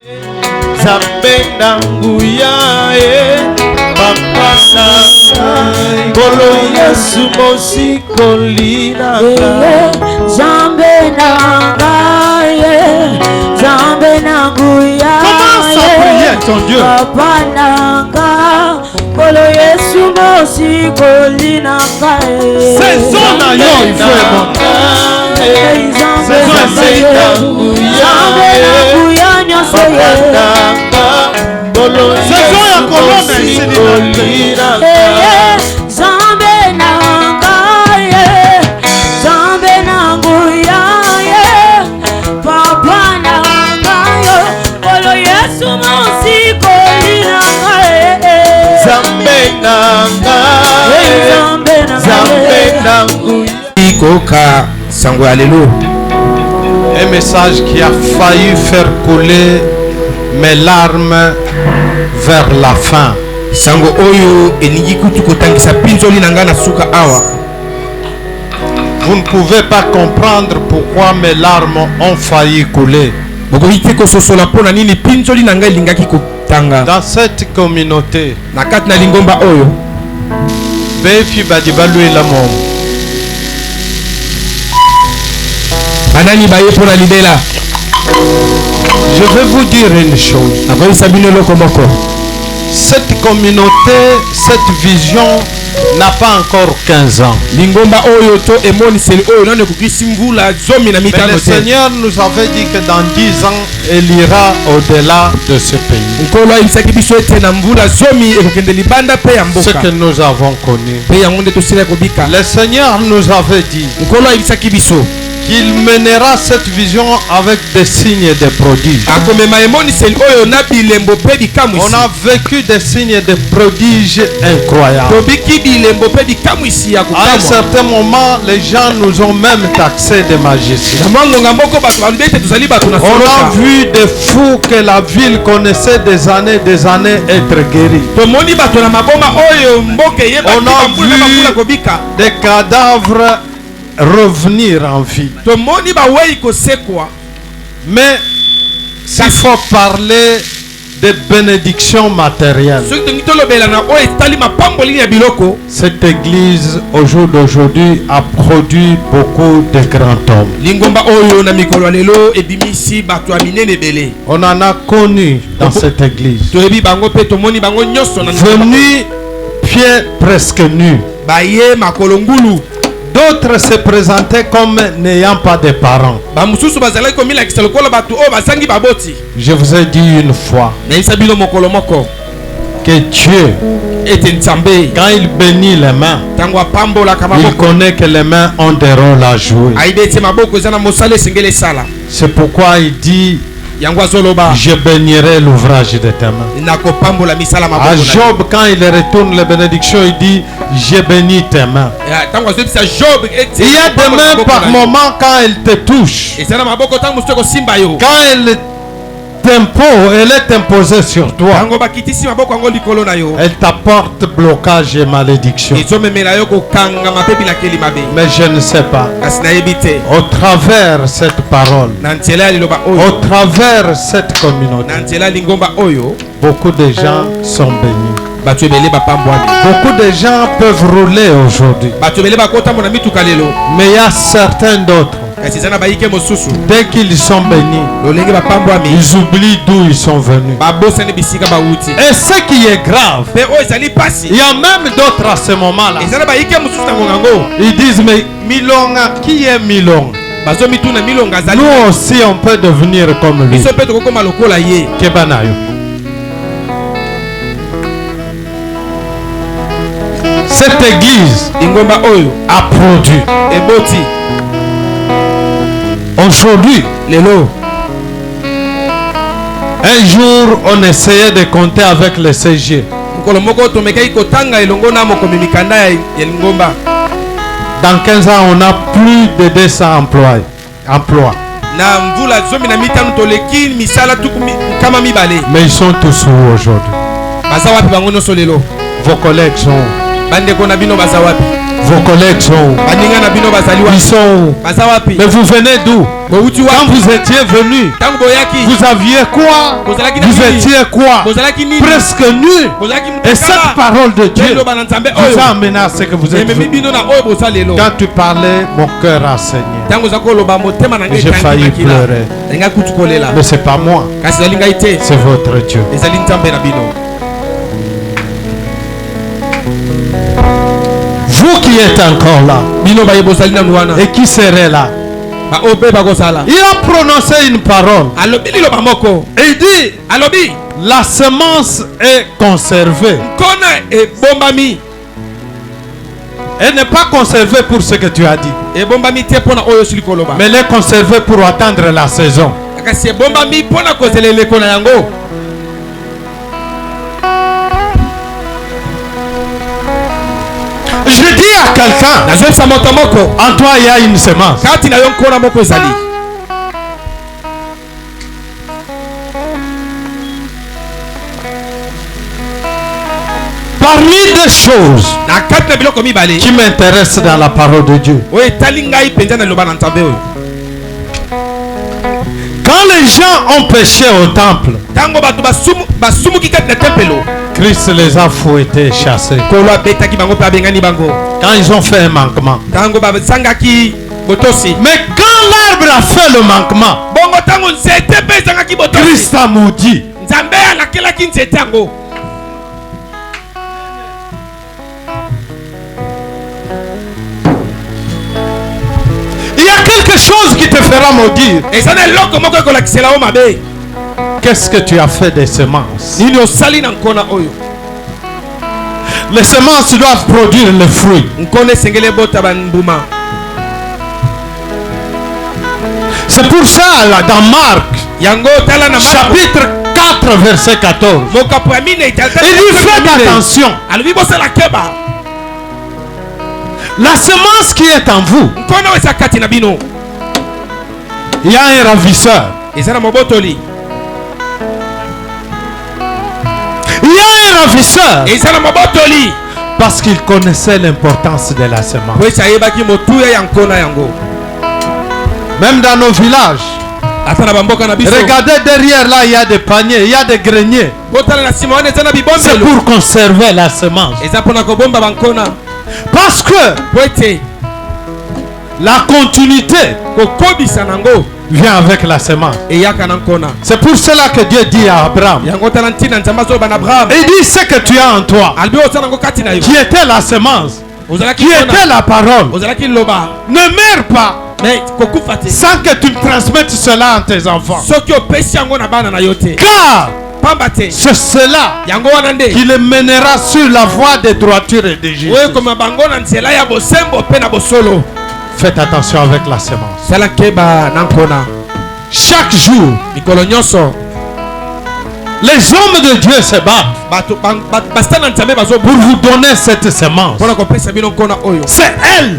Zambena nguya papa nanga Kolo Yesu mosikolina Zambena nguya Commence à prier ton Dieu. Papa nanga Kolo Yesu mosikolina Saison na yo il faut saison ya kolona ici Koka sango alelo. Un message qui a failli faire couler mes larmes vers la fin. Sango oyo elingi kutu kotangisa pinzoli nanga na suka awa. Vous ne pouvez pas comprendre pourquoi mes larmes ont failli couler. Bokoite ko sosola pona nini pinzoli nanga elingaki kotanga. Dans cette communauté. Na kati na lingomba oyo. Befi badibalu elamo. Anani baye pona libela. Je vais vous dire une chose. Cette communauté, cette vision n'a pas encore 15 ans. Mais le Seigneur nous avait dit que dans 10 ans, il ira au-delà de ce pays. Ce que nous avons connu. Le Seigneur nous avait dit qu'il mènera cette vision avec des signes et des prodiges. On a vécu des signes et des prodiges incroyables. À un certain moment, les gens nous ont même taxés de magiciens. On a vu des fous que la ville connaissait des années être guéris. On a vu des cadavres revenir en vie. Mais s'il faut parler de bénédictions matérielles, cette église au jour d'aujourd'hui a produit beaucoup de grands hommes. On en a connu dans cette église. Venus pieds presque nus. D'autres se présentaient comme n'ayant pas de parents. Je vous ai dit une fois que Dieu, quand il bénit les mains, il connaît que les mains ont des rôles à jouer. C'est pourquoi il dit: je bénirai l'ouvrage de tes mains. À Job, quand il retourne les bénédictions, il dit: je bénis tes mains. Il y a des mains par moment quand elles te touchent. Quand elles elle est imposée sur toi, elle t'apporte blocage et malédiction. Mais je ne sais pas, au travers cette parole, au travers cette communauté, beaucoup de gens sont bénis. Beaucoup de gens peuvent rouler aujourd'hui, mais il y a certains d'autres, dès qu'ils sont bénis, ils oublient d'où ils sont venus. Et ce qui est grave, il y a même d'autres à ce moment-là, ils disent: mais Milonga, qui est Milonga? Nous aussi on peut devenir comme lui. Kebanayo. Cette église a produit. Aujourd'hui, un jour, on essayait de compter avec le CG. Dans 15 ans, on a plus de 200 emplois. Mais ils sont tous où aujourd'hui? Vos collègues sont où? Vos collègues sont où? Ils sont où? Mais vous venez d'où? Quand vous étiez venus, vous aviez quoi? Vous étiez quoi? Presque nus. Et cette parole de Dieu vous a amené à ce que vous êtes venus. Quand tu parlais, mon cœur a saigné. J'ai failli pleurer. Mais ce n'est pas moi, c'est votre Dieu. Vous qui êtes encore là et qui serez là, il a prononcé une parole et il dit la semence est conservée. Elle n'est pas conservée pour ce que tu as dit, mais elle est conservée pour attendre la saison. Je dis à quelqu'un, en toi il y a une semence. Parmi des choses qui m'intéressent dans la parole de Dieu, quand les gens ont péché au temple, Christ les a fouettés, chassés. Quand ils ont fait un manquement. Mais quand l'arbre a fait le manquement, Christ a maudit. Il y a quelque chose qui te fera maudire. Qu'est-ce que tu as fait des semences? Les semences doivent produire le fruit. C'est pour ça là, dans Marc chapitre 4 verset 14, il dit faites attention. La semence qui est en vous, il y a un ravisseur. Il y a un ravisseur parce qu'il connaissait l'importance de la semence. Même dans nos villages, regardez derrière là, il y a des paniers, il y a des greniers. C'est pour conserver la semence. Parce que la continuité vient avec la semence. C'est pour cela que Dieu dit à Abraham, il dit ce que tu as en toi, qui était la semence, qui était la parole, ne meurs pas sans que tu transmettes cela à tes enfants. Car c'est cela qui les mènera sur la voie de droiture et de justice. Faites attention avec la semence. Chaque jour, les hommes de Dieu se battent pour vous donner cette semence. C'est elle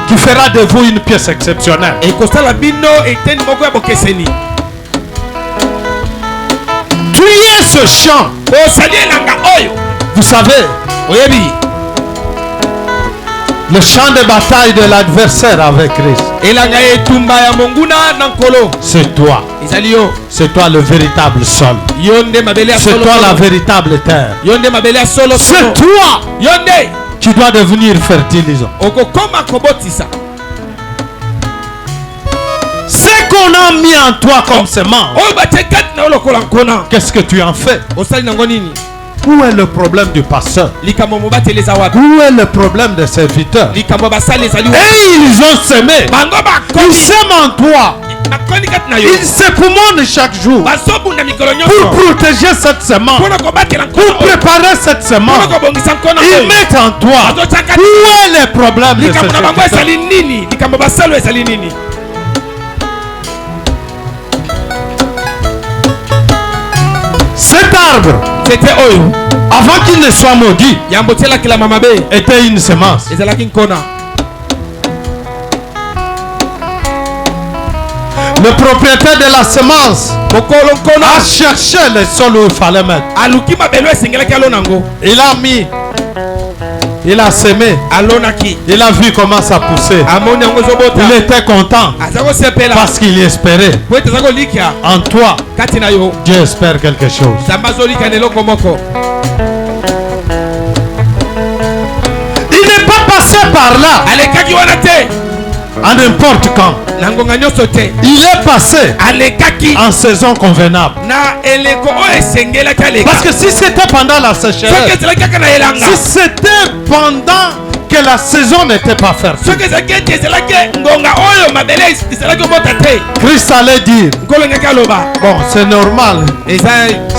qui fera de vous une pièce exceptionnelle. Triez ce champ. Vous savez, le champ de bataille de l'adversaire avec Christ, c'est toi. C'est toi le véritable sol. C'est toi la véritable terre. C'est toi qui dois devenir fertilisant. Ce qu'on a mis en toi comme semence, qu'est-ce que tu en fais? Où est le problème du pasteur? Où est le problème des serviteurs? Et ils ont semé. Ils sèment en toi. Ils s'époumonnent chaque jour pour protéger cette semence, pour préparer cette semence. Ils mettent en toi. Où est le problème de ces serviteurs? Cet arbre, avant qu'il ne soit maudit, était une semence. Le propriétaire de la semence a cherché le sol où il fallait mettre. Il a mis Il a semé. alonaki Il a vu comment ça poussait. amoni yango ezobota Il était content aza kosepela parce qu'il espérait. po ete aza kolikia En toi, kati na yo Dieu espère quelque chose. nzambe azolika na eloko moko. Il n'est pas passé par là alekaki wana te à n'importe quand. na ngonga nyonso te, Il est passé alekaki en saison convenable. na eleko oyo esengelaki aleka. Parce que si c'était pendant la soki sécheresse, ezalaki kaka na elanga, si c'était pendant que la saison n'était pas fertile, soki ezalaki ete ezalaki ngonga oyo mabele ezalaki kobota te, Christ allait dire, nkolo ngaki aloba bon, c'est normal, eza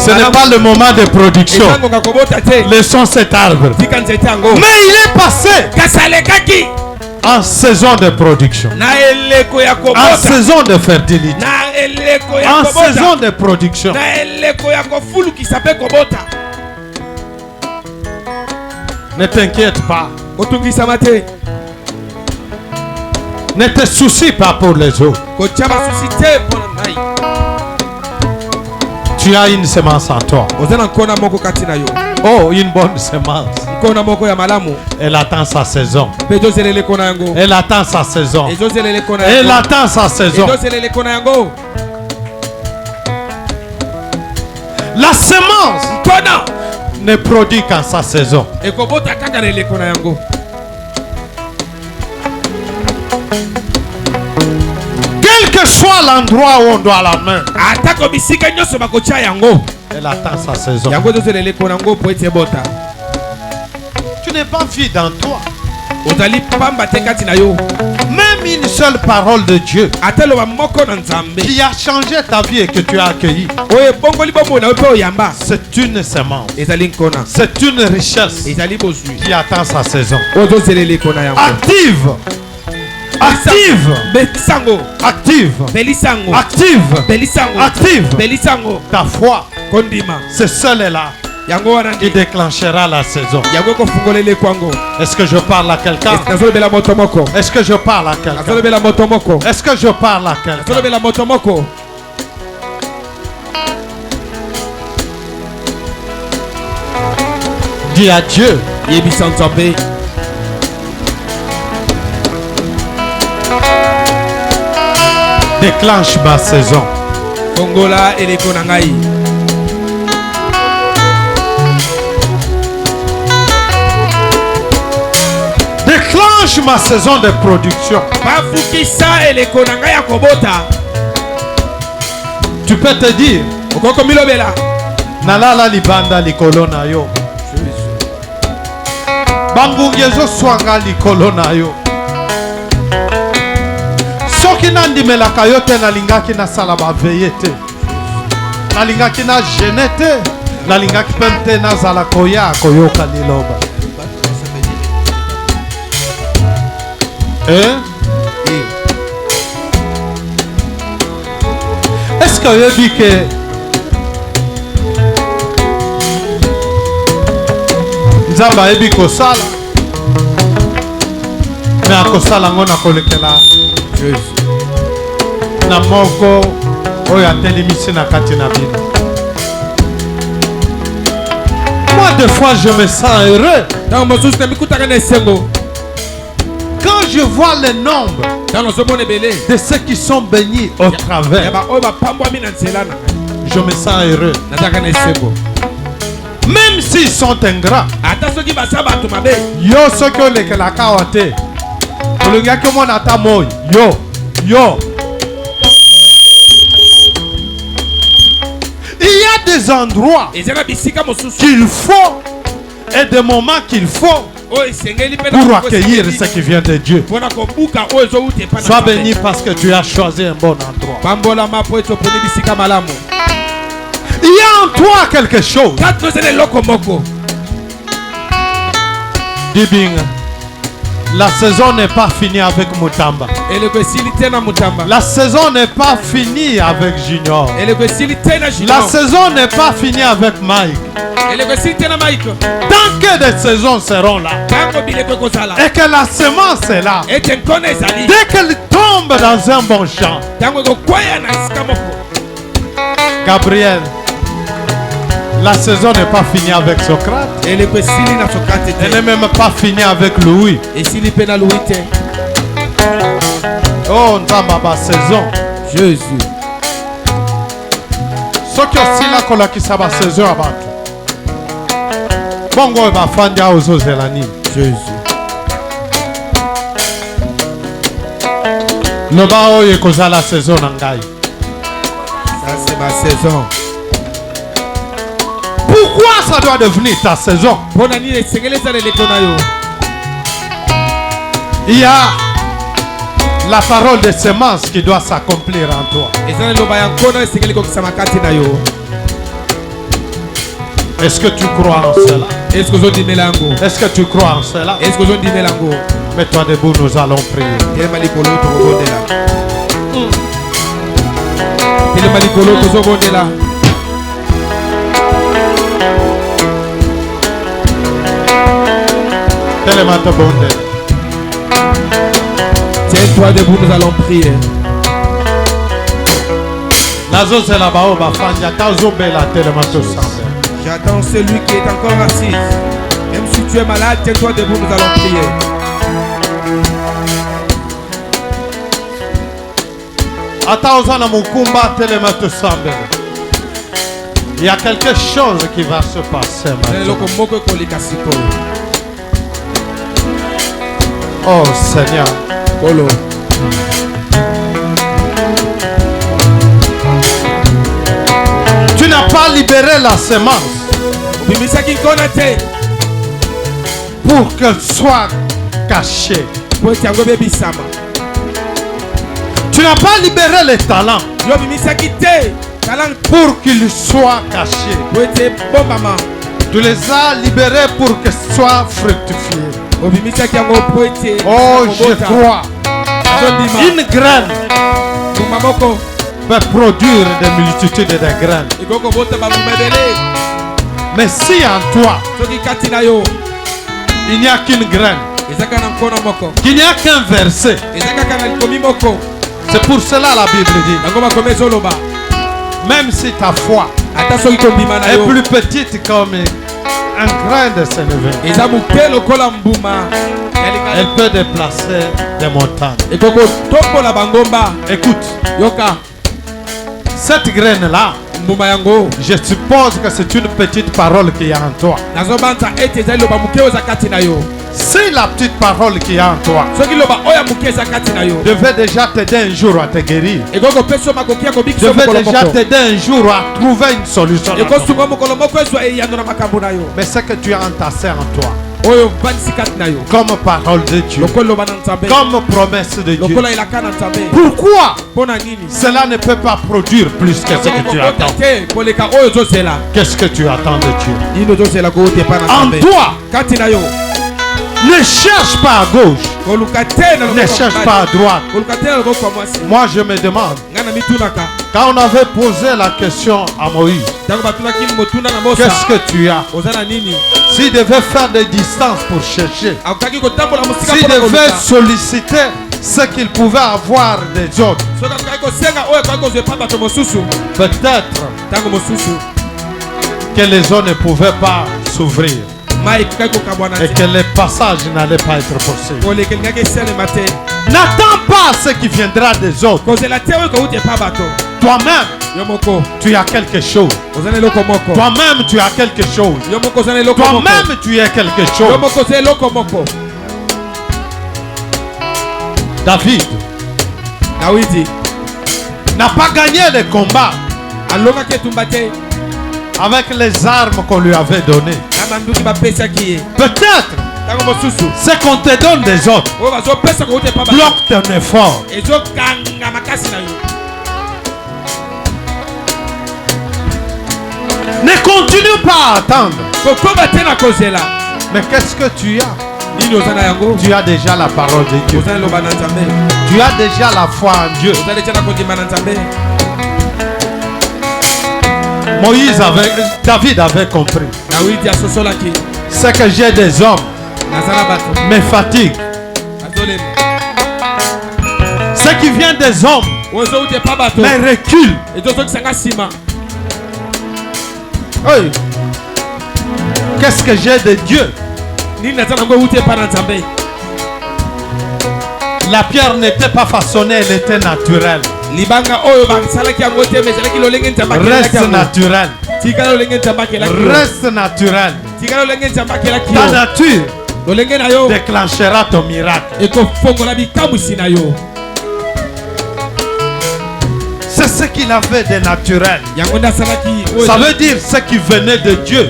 ce n'est pas le moment de production. eza ngonga kobota te, Laissons cet arbre. tika nzete yango. Mais il est passé kasi alekaki en saison de production, na eleko ya en kobota, saison de fertilité, na eleko ya en kobota, saison de production. na eleko ya kofulukisa mpe kobota. Ne t'inquiète pas. kotungisama te, Ne te soucie pas pour les autres. kotya basusi te mpo na ngai. Tu as une semence en toi. oza na nkona moko kati na yo, Oh, une bonne semence. nkona moko ya malamu, Elle attend sa saison. mpe ezozela eleko na yango, Elle attend sa saison. ezozela eleko na Elle yango, attend sa saison. ezozela eleko na yango. La semence nkona ne produit qu'en sa saison. ekobota kaka na eleko na yango. Quel que soit l'endroit où on doit la main, atako bisika nyonso bakotya yango, elle attend sa saison. yango ezozela eleko na yango mpo ete ebota. Tu n'es pas vide en toi. ozali pamba te kati na yo, Même une seule parole de Dieu ata loba moko na nzambe qui a changé ta vie et que tu as accueilli, oyo ebongoli bomoi na yo mpe oyamba, c'est une semence. ezali nkona, C'est une richesse ezali bozwi qui attend sa saison. oyo ozozela eleko na yango. Active. Active. belisango, Active. belisango, Active. belisango, Active. belisango, Ta foi, kondima c'est celle-là yango wana qui ndi déclenchera la saison. yango ekofungola eleko yango. Est-ce que je parle à quelqu'un? nazolobela moto moko, Est-ce que je parle à quelqu'un? nazolobela moto moko, Est-ce que je parle à quelqu'un? nazolobela moto moko. Dis à Dieu, yebisa nzambe déclenche ma saison. kongola eleko na ngai. Déclenche ma saison de production. bafukisa eleko na ngai ya kobota. Tu peux te dire, okoki komilobela nalala libanda likolo na yo. Bangungi ezoswanga likolo na yo. Soki nandimelaka yo te nalingaki nasala baveye te. Nalingaki na gene te. Nalingaki mpe te nazala koya koyoka liloba. Est-ce que oyebi ke Nzambe ayebi kosala me akosala yango na kolekela na moko oyo atelemisi na kati na bino. Moi des fois je me sens heureux ntango mosusu namikutaka na esengo, quand je vois le nombre ntango nazomona ebele de ceux qui sont bénis au ya travers. baoyo bapambwami na nzela na ngai, Je me sens heureux nazalaka na esengo. même s'ils sont ingrats. ata soki baza bato mabe, Yo soki olekelaka awa te olingaki omona ata moi yo. Il y a des endroits eza na bisika mosusu qu'il faut et des moments qu'il faut oyo esengeli mpe pour accueillir ce qui vient de Dieu. mpona kobuka oyo ezowuta epa na Sois Nzambe. béni parce que tu as choisi un bon endroit. pambolama mpo ete oponi bisika malamu. Il y a en toi quelque chose. kati nozela eloko moko, Dibing, la saison n'est pas finie avec Mutamba. eleko esili te na mutamba, La saison n'est pas finie avec Junior. eleko esili te na La junior, saison n'est pas finie avec Mike. eleko esili te na mike. Tant que des saisons seront là ntango bileko ekozala et que la semence est là, ete nkona ezali, dès qu'elle tombe dans un bon champ, ntango ekokwea na esika moko, Gabriel, La saison n'est pas finie avec Socrate. Elle n'est même pas finie avec Louis. Et s'il est à Louis, oh, on a ma saison. Jésus. Ce qui est aussi là qu'on a qui sa saison à battre. Bongo va fandia aux Zelani. Jésus. Le bao est cause la saison n'angai. Ça c'est ma saison. Pourquoi ça doit devenir ta saison? Il y a la parole de semence qui doit s'accomplir en toi. Est-ce que tu crois en cela? Est-ce que tu crois en cela? Mets-toi debout, nous allons prier. Tiens-toi debout, nous allons prier. J'attends celui qui est encore assis. Même si tu es malade, tiens-toi debout, nous allons prier. Il y a quelque chose qui va se passer maintenant. Oh Seigneur. Tu n'as pas libéré la semence pour qu'elle soit cachée. Tu n'as pas libéré les talents pour qu'ils soient cachés. Tu les as libérés pour qu'ils soient fructifiés. Oh, je crois. Une graine peut produire des multitudes de graines. Mais si en toi, il n'y a qu'une graine, qu'il n'y a qu'un verset, c'est pour cela la Bible dit, même si ta foi est plus petite comme un grain de sénévé, elle peut déplacer des montagnes. Écoute, cette graine-là, je suppose que c'est une petite parole qui est en toi. Si la petite parole qui est en toi devait déjà t'aider un jour à te guérir, devait déjà t'aider un jour à trouver une solution, mais ce que tu as entassé en toi comme parole de Dieu, comme promesse de Dieu, pourquoi cela ne peut pas produire plus que ce que tu attends? Qu'est-ce que tu attends de Dieu? En toi, ne cherche pas à gauche, ne cherche pas à droite. Moi je me demande, quand on avait posé la question à Moïse, qu'est-ce que tu as? S'il devait faire des distances pour chercher, s'il devait solliciter ce qu'il pouvait avoir des autres, peut-être que les eaux ne pouvaient pas s'ouvrir et que les passages n'allaient pas être possibles. N'attends pas ce qui viendra des autres. Toi-même, tu as quelque chose. Toi-même, tu as quelque chose. Toi-même, tu es quelque chose. David n'a pas gagné les combats avec les armes qu'on lui avait données. Peut-être ce qu'on te donne des autres bloque ton effort. Ne continue pas à attendre. Mais qu'est-ce que tu as? Tu as déjà la parole de Dieu. Tu as déjà la foi en Dieu. David avait compris. C'est que j'ai des hommes, mes fatigues. Ce qui vient des hommes, mes reculs. Oui. Qu'est-ce que j'ai de Dieu? La pierre n'était pas façonnée, elle était naturelle. Reste naturel. Reste naturel. Ta nature déclenchera ton miracle. C'est ce qu'il avait de naturel. Ça veut dire ce qui venait de Dieu.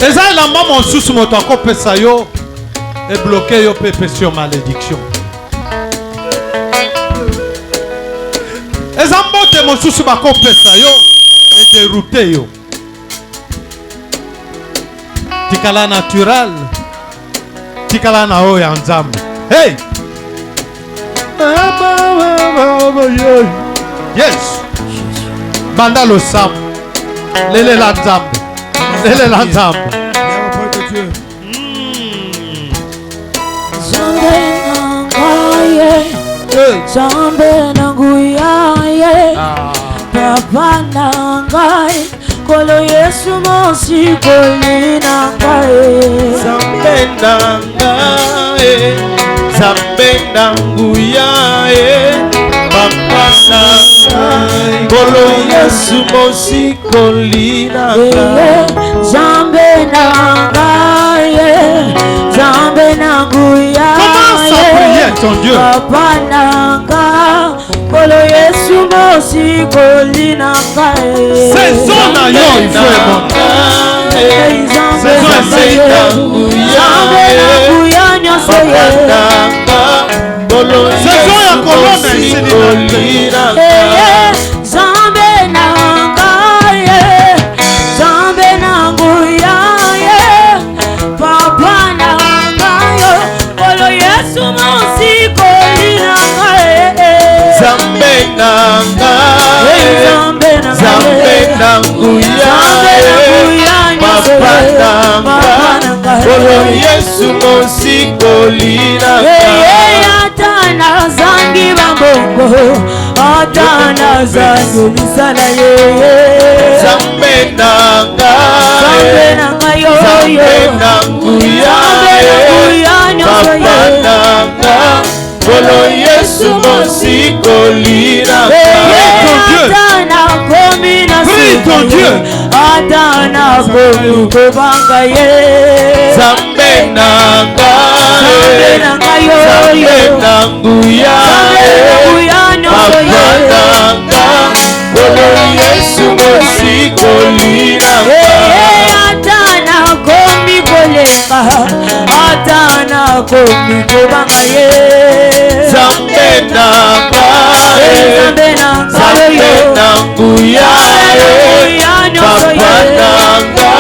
Et ça, la maman sous moto pesa yo et bloqué yo pépé sur malédiction. Et ça monte mon sous bako pesa yo et dérouté yo. Tikala naturel. Tikala na o ya nzambe. Hey! Yes. Banda lo sam. Lele la nzambe. Lele la nzambe. Zambe nanguyaye papa nangai kolo Yesu mosi kolina ngai Zambe nangai Zambe nanguyaye papa nangai kolo Yesu mosi kolina ngai Zambe nangai Zambe nanguyaye Commence à prier ton Dieu. Papa nanga kolo Yesu mosi kolina ngai Saison na yo il faut saison ya kolona ici Zambe nanga Zambe nanguyaye Papa nanga kolo Yesu mosi kolina ngai Zambe nanguyaye papa nanga kolo Yesu mosi kolina ngai Atana zangi bambongo Atana zangi ulisala yeye Zambe nanguyaye papa nanga kolo Yesu mosi kolina Atana komi na ton Dieu. Atana komi kobanga ye Zambe nanguyaye papa nanga kolo Yesu mosi kolina Atana komi kolenga Atana komi kobanga ye Zambe nanguyaye papa nanga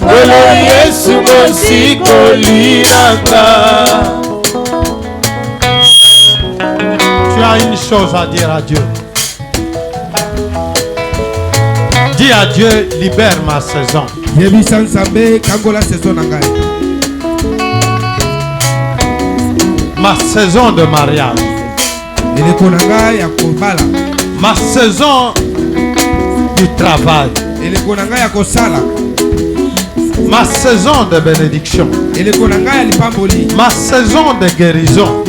kolo Yesu mosi kolina. Tu as une chose à dire à Dieu. Dis à Dieu, libère ma saison. Ma saison de mariage. Ma saison du travail. Ma saison de bénédiction. Ma saison de guérison.